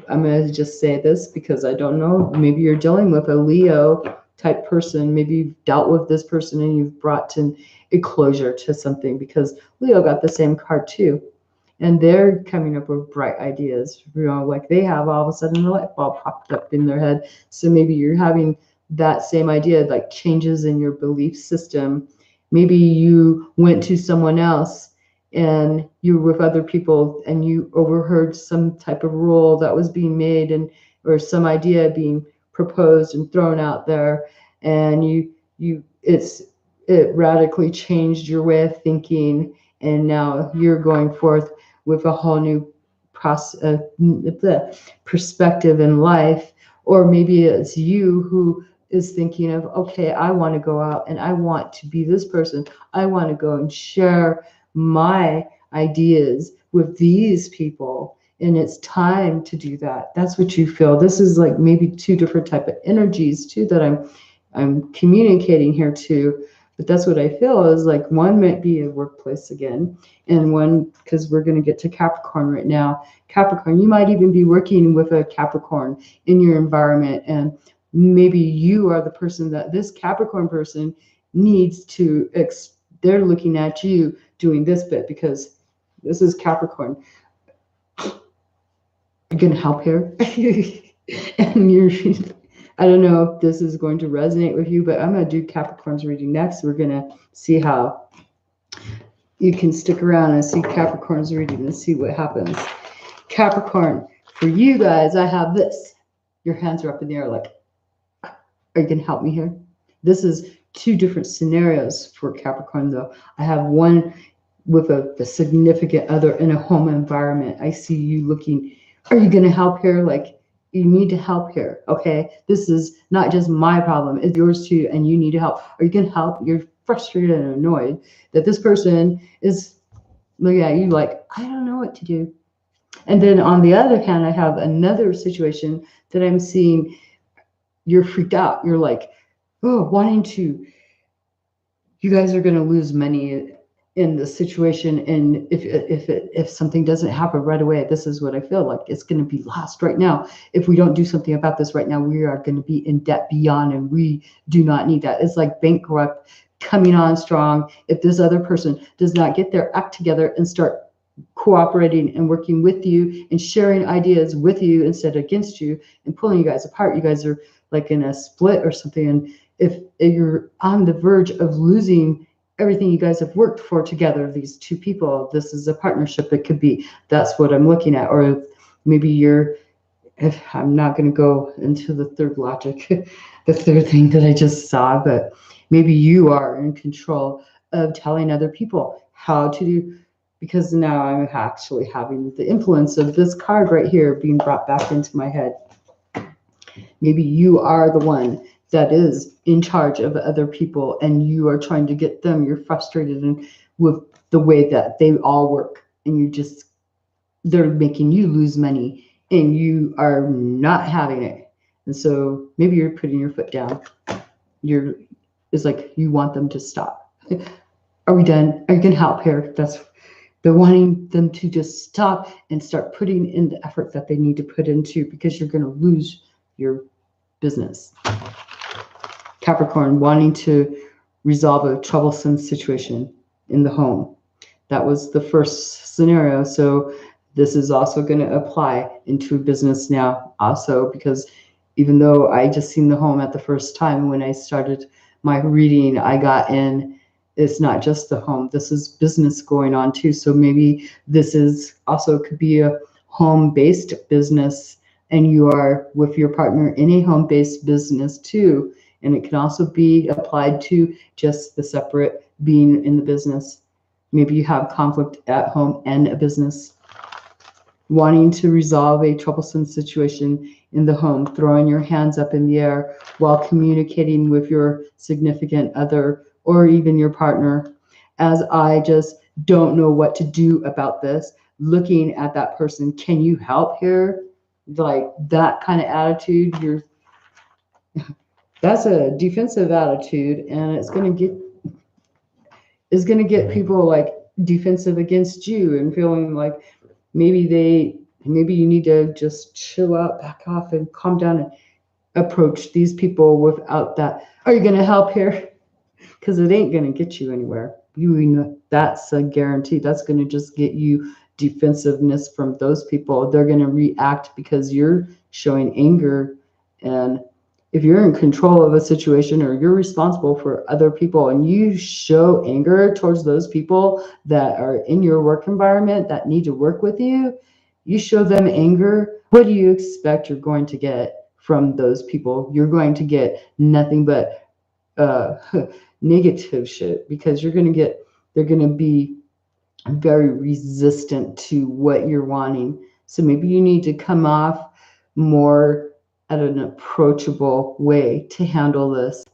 I'm going to just say this because I don't know, maybe you're dealing with a Leo type person. Maybe you've dealt with this person and you've brought to a closure to something, because Leo got the same card too. And they're coming up with bright ideas, like they have all of a sudden a light bulb popped up in their head. So maybe you're having that same idea, like changes in your belief system. Maybe you went to someone else and you were with other people and you overheard some type of rule that was being made, or some idea being proposed and thrown out there, and it radically changed your way of thinking, and now you're going forth with a whole new perspective in life. Or maybe it's you who is thinking of, okay, I want to go out and I want to be this person. I want to go and share my ideas with these people, and it's time to do that. That's what you feel. This is like maybe two different type of energies too that I'm communicating here too. But that's what I feel is like one might be a workplace again, and one, because we're going to get to Capricorn right now. Capricorn, you might even be working with a Capricorn in your environment, and maybe you are the person that this Capricorn person needs to, they're looking at you doing this bit because this is Capricorn. You're going to help here. And I don't know if this is going to resonate with you, but I'm going to do Capricorn's reading next. We're going to see how you can stick around and see Capricorn's reading and see what happens. Capricorn, for you guys, I have this. Your hands are up in the air like, are you going to help me here? This is two different scenarios for Capricorn, though. I have one with a significant other in a home environment. I see you looking, are you going to help here? Like, you need to help here, okay? This is not just my problem, it's yours too, and you need to help. Are you going to help? You're frustrated and annoyed that this person is looking at you like, I don't know what to do. And then on the other hand, I have another situation that I'm seeing, you're freaked out. You're like, you guys are going to lose money in this situation, and if something doesn't happen right away, this is what I feel like, it's going to be lost right now. If we don't do something about this right now, we are going to be in debt beyond, and we do not need that. It's like bankrupt coming on strong. If this other person does not get their act together and start cooperating and working with you and sharing ideas with you instead of against you and pulling you guys apart, you guys are like in a split or something. And if you're on the verge of losing everything you guys have worked for together, these two people, this is a partnership. It could be, that's what I'm looking at. Or maybe I'm not going to go into the third logic, the third thing that I just saw, but maybe you are in control of telling other people how to do, because now I'm actually having the influence of this card right here being brought back into my head. Maybe you are the one that is in charge of other people, and you are trying to get them, you're frustrated with the way that they all work, and you just they're making you lose money and you are not having it. And so maybe you're putting your foot down. It's like you want them to stop. Are we done? Are you going to help here? They're wanting them to just stop and start putting in the effort that they need to put into, because you're going to lose your business. Capricorn, wanting to resolve a troublesome situation in the home. That was the first scenario. So this is also going to apply into business now also, because even though I just seen the home at the first time when I started my reading, I got in, it's not just the home, this is business going on too. So maybe this is also could be a home-based business and you are with your partner in a home-based business too. And it can also be applied to just the separate being in the business. Maybe you have conflict at home and a business. Wanting to resolve a troublesome situation in the home, throwing your hands up in the air while communicating with your significant other or even your partner. As I just don't know what to do about this, looking at that person, can you help here? Like that kind of attitude, that's a defensive attitude, and it's going to get people like defensive against you and feeling like maybe you need to just chill out, back off, and calm down and approach these people without that. Are you going to help here? Because it ain't going to get you anywhere. That's a guarantee. That's going to just get you defensiveness from those people. They're going to react because you're showing anger. And if you're in control of a situation or you're responsible for other people and you show anger towards those people that are in your work environment that need to work with you, you show them anger, what do you expect you're going to get from those people? You're going to get nothing but negative shit, because they're going to be very resistant to what you're wanting. So maybe you need to come off more at an approachable way to handle this.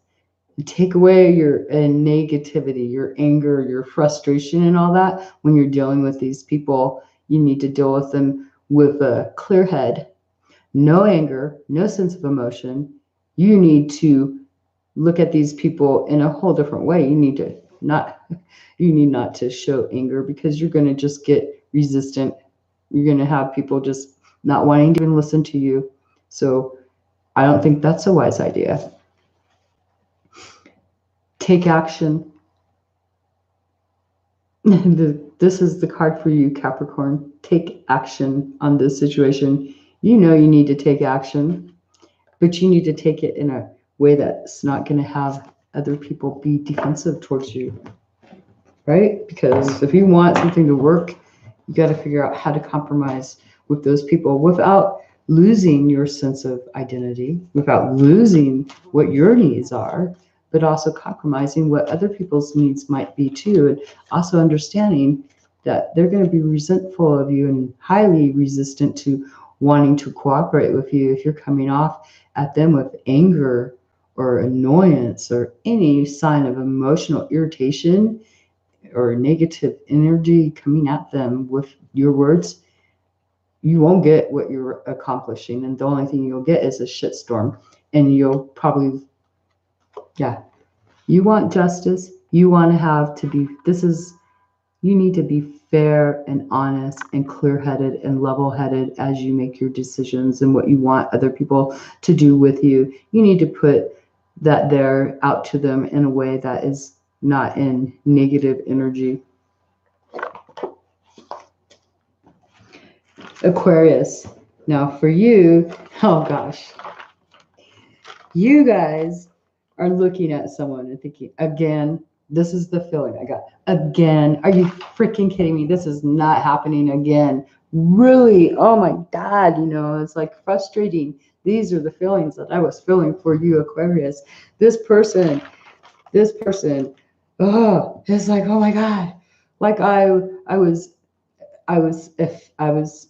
Take away your negativity, your anger, your frustration, and all that. When you're dealing with these people, you need to deal with them with a clear head, no anger, no sense of emotion. You need to look at these people in a whole different way. You need not to show anger, because you're going to just get resistant. You're going to have people just not wanting to even listen to you. So I don't think that's a wise idea. Take action. This is the card for you, Capricorn. Take action on this situation. You know you need to take action, but you need to take it in a way that's not going to have other people be defensive towards you, right? Because if you want something to work, you got to figure out how to compromise with those people without losing your sense of identity, without losing what your needs are, but also compromising what other people's needs might be too, and also understanding that they're going to be resentful of you and highly resistant to wanting to cooperate with you if you're coming off at them with anger or annoyance or any sign of emotional irritation or negative energy coming at them with your words. You won't get what you're accomplishing, and the only thing you'll get is a shitstorm. And you'll probably, you want justice. You want to have to be, you need to be fair and honest and clear-headed and level-headed as you make your decisions and what you want other people to do with you. You need to put that there out to them in a way that is not in negative energy. Aquarius. Now for you, oh gosh, you guys are looking at someone and thinking, again, this is the feeling I got. Again, are you freaking kidding me? This is not happening again. Really? Oh my God, it's like frustrating. These are the feelings that I was feeling for you, Aquarius. This person, oh, it's like, oh my God. Like I was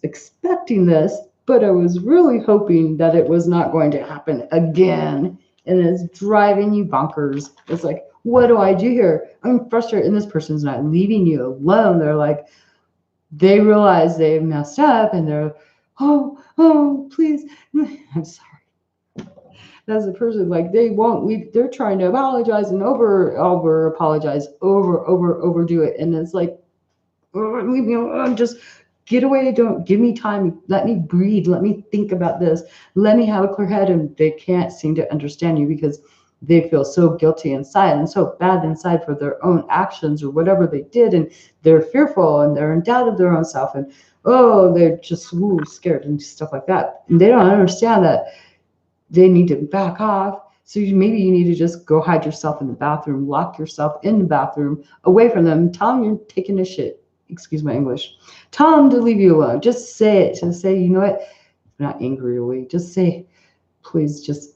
expecting this, but I was really hoping that it was not going to happen again. And it's driving you bonkers. It's like, what do I do here? I'm frustrated, and this person's not leaving you alone. They're like, they realize they messed up and they're, oh, please. I'm sorry. That's the person, like, they won't leave. They're trying to apologize and over apologize, overdo it. And it's like, oh, leave me alone. Just get away. Don't give me time. Let me breathe. Let me think about this. Let me have a clear head. And they can't seem to understand you because they feel so guilty inside and so bad inside for their own actions or whatever they did. And they're fearful and they're in doubt of their own self. And oh, they're just scared and stuff like that. And they don't understand that they need to back off. So maybe you need to just go hide yourself in the bathroom, lock yourself in the bathroom, away from them. Tell them you're taking a shit. Excuse my English. Tell them to leave you alone. Just say it. Just say, you know what? Not angrily. Just say, please,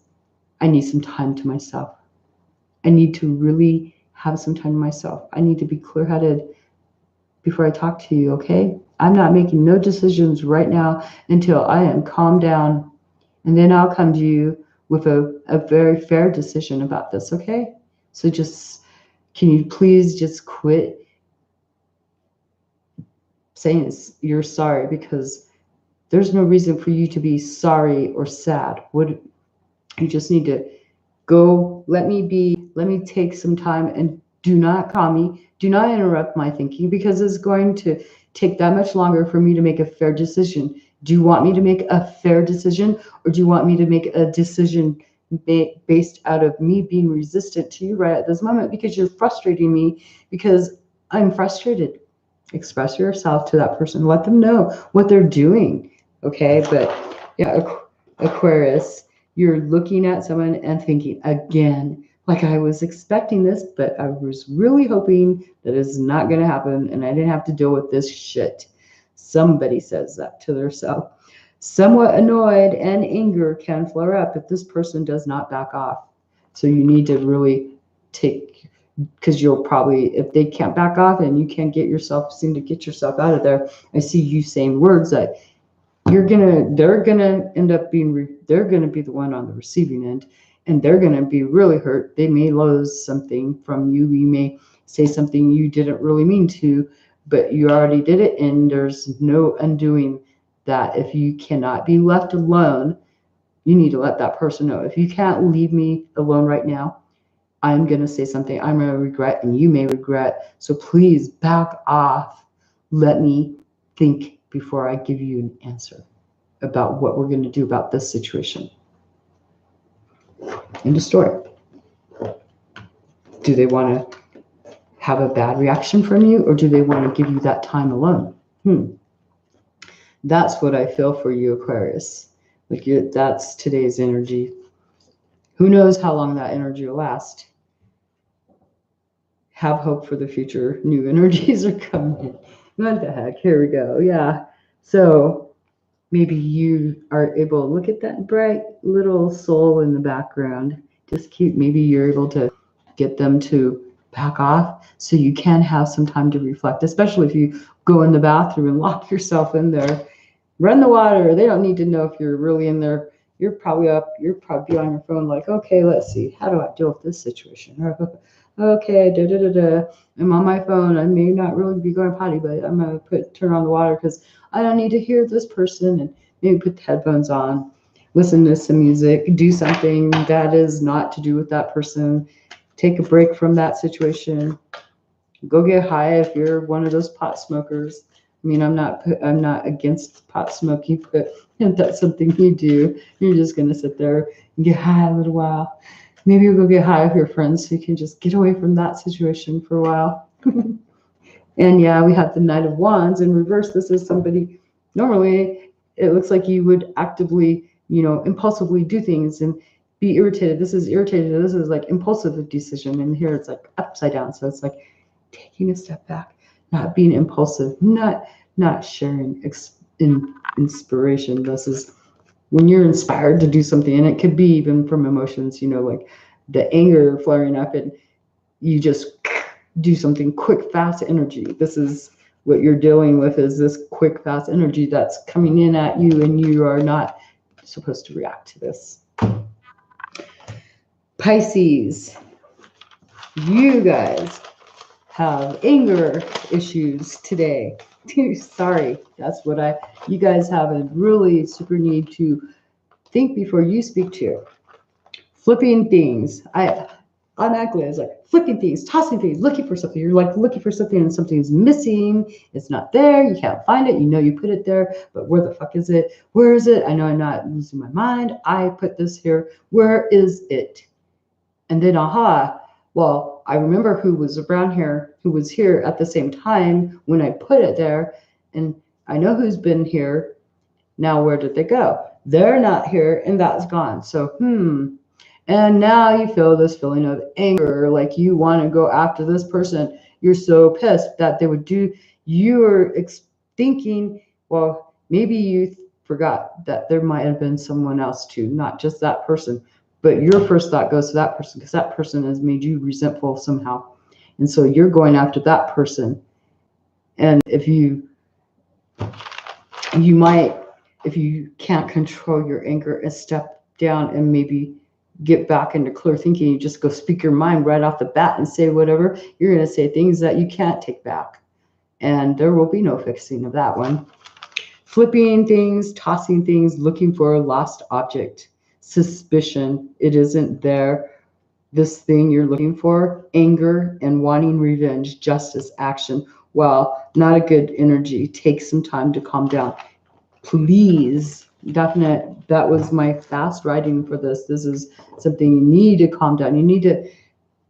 I need some time to myself. I need to really have some time to myself. I need to be clear-headed before I talk to you, okay? I'm not making no decisions right now until I am calmed down. And then I'll come to you with a very fair decision about this, okay? So can you please just quit saying you're sorry, because there's no reason for you to be sorry or sad. You just need to go, let me take some time, and do not call me. Do not interrupt my thinking, because it's going to take that much longer for me to make a fair decision. Do you want me to make a fair decision, or do you want me to make a decision based out of me being resistant to you right at this moment because you're frustrating me because I'm frustrated? Express yourself to that person. Let them know what they're doing. Okay. But yeah, Aquarius, you're looking at someone and thinking again, like, I was expecting this, but I was really hoping that it's not going to happen and I didn't have to deal with this shit. Somebody says that to themselves. Somewhat annoyed and anger can flare up if this person does not back off. So you need to really because you'll probably, if they can't back off and you can't seem to get yourself out of there, I see you saying words that they're gonna end up being, they're gonna be the one on the receiving end, and they're gonna be really hurt. They may lose something from you. You may say something you didn't really mean to, but you already did it, and there's no undoing that. If you cannot be left alone, you need to let that person know. If you can't leave me alone right now, I'm going to say something I'm going to regret and you may regret. So please back off. Let me think before I give you an answer about what we're going to do about this situation. End of story. Do they want to have a bad reaction from you, or do they want to give you that time alone? That's what I feel for you, Aquarius. Like, that's today's energy. Who knows how long that energy will last? Have hope for the future. New energies are coming in. What the heck? Here we go. Yeah. So maybe you are able to look at that bright little soul in the background. Just keep, maybe you're able to get them to back off so you can have some time to reflect, especially if you go in the bathroom and lock yourself in there. Run the water. They don't need to know if you're really in there. You're probably on your phone like, okay, let's see. How do I deal with this situation? Okay, I'm on my phone. I may not really be going potty, but I'm going to turn on the water because I don't need to hear this person, and maybe put the headphones on, listen to some music, do something that is not to do with that person, take a break from that situation, go get high if you're one of those pot smokers. I mean, I'm not against pot smoking, but if that's something you do, you're just going to sit there and get high a little while. Maybe you'll go get high with your friends so you can just get away from that situation for a while. And yeah, we have the Knight of Wands in reverse. This is somebody, normally it looks like you would actively, impulsively do things and be irritated. This is irritated. This is like impulsive decision. And here it's like upside down. So it's like taking a step back, not being impulsive, not sharing inspiration. This is when you're inspired to do something, and it could be even from emotions, like the anger flaring up, and you just do something quick, fast energy. This is what you're dealing with, is this quick, fast energy that's coming in at you, and you are not supposed to react to this. Pisces, you guys have anger issues today. Sorry, that's what you guys have a really super need to think before you speak to. Flipping things. I automatically, I was like flipping things, tossing things, looking for something. You're like looking for something and something's missing. It's not there. You can't find it. You know you put it there, but where the fuck is it? Where is it? I know I'm not losing my mind. I put this here. Where is it? And then, aha, well, I remember who was around here, who was here at the same time when I put it there. And I know who's been here. Now, where did they go? They're not here, and that's gone. So, And now you feel this feeling of anger, like you want to go after this person. You're so pissed that they would do, you're thinking, well, maybe you forgot that there might have been someone else too, not just that person. But your first thought goes to that person because that person has made you resentful somehow. And so you're going after that person. And if you might, if you can't control your anger and step down and maybe get back into clear thinking, you just go speak your mind right off the bat and say whatever, you're going to say things that you can't take back. And there will be no fixing of that one. Flipping things, tossing things, looking for a lost object. Suspicion, it isn't there. This thing you're looking for, anger and wanting revenge, justice, action. Well, not a good energy. Take some time to calm down. Please, definite. That was my fast writing for this. This is something you need to calm down. You need to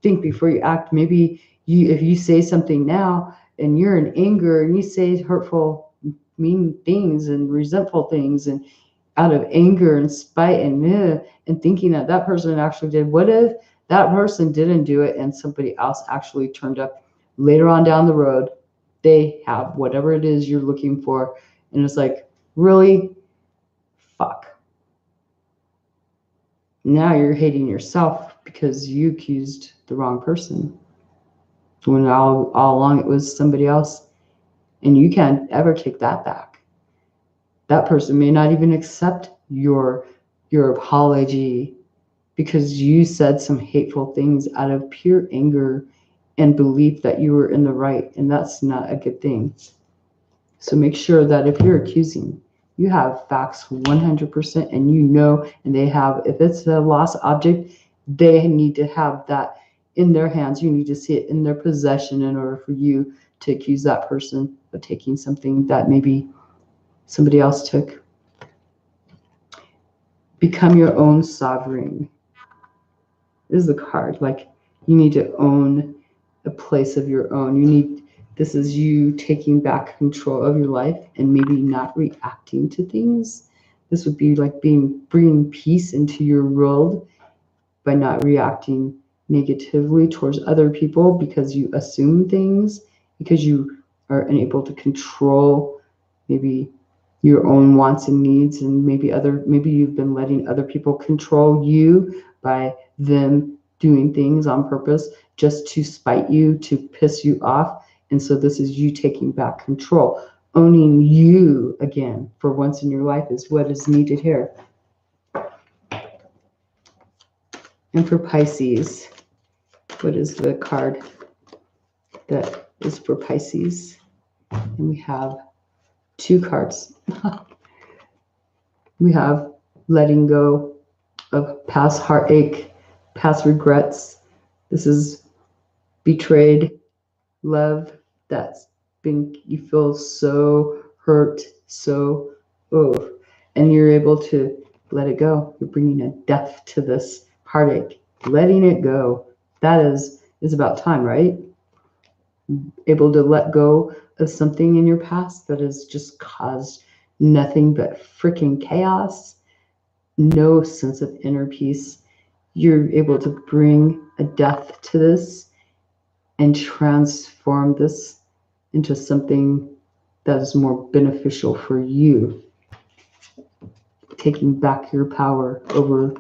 think before you act. Maybe if you say something now and you're in anger and you say hurtful, mean things and resentful things and out of anger and spite and thinking that that person actually did. What if that person didn't do it and somebody else actually turned up later on down the road? They have whatever it is you're looking for. And it's like, really? Fuck. Now you're hating yourself because you accused the wrong person. When all along it was somebody else. And you can't ever take that back. That person may not even accept your apology because you said some hateful things out of pure anger and belief that you were in the right, and that's not a good thing. So make sure that if you're accusing, you have facts 100%, and you know, and they have, if it's a lost object, they need to have that in their hands. You need to see it in their possession in order for you to accuse that person of taking something that maybe somebody else took. Become your own sovereign. This is the card. Like, you need to own a place of your own. This is you taking back control of your life and maybe not reacting to things. This would be like bringing peace into your world by not reacting negatively towards other people because you assume things, because you are unable to control maybe your own wants and needs, and maybe you've been letting other people control you by them doing things on purpose just to spite you, to piss you off. And so this is you taking back control. Owning you again for once in your life is what is needed here. And for Pisces, what is the card that is for Pisces? And we have 2 cards. We have letting go of past heartache, past regrets. This is betrayed love that's been, you feel so hurt, and you're able to let it go. You're bringing a death to this heartache, letting it go. That is about time, right? Able to let go of something in your past that has just caused nothing but freaking chaos, no sense of inner peace. You're able to bring a death to this and transform this into something that is more beneficial for you. Taking back your power over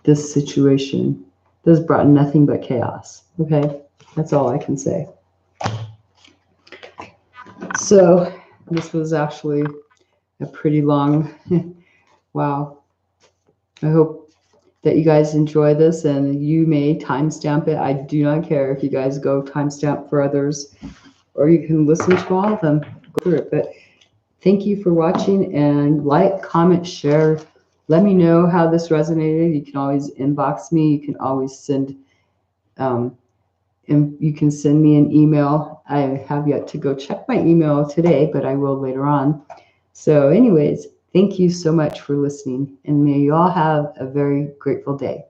this situation that has brought nothing but chaos. Okay, that's all I can say. So this was actually a pretty long, wow. I hope that you guys enjoy this, and you may timestamp it. I do not care if you guys go timestamp for others, or you can listen to all of them. go through it. But thank you for watching, and like, comment, share. Let me know how this resonated. You can always inbox me. You can always send and you can send me an email. I have yet to go check my email today, but I will later on. So anyways, thank you so much for listening, and may you all have a very grateful day.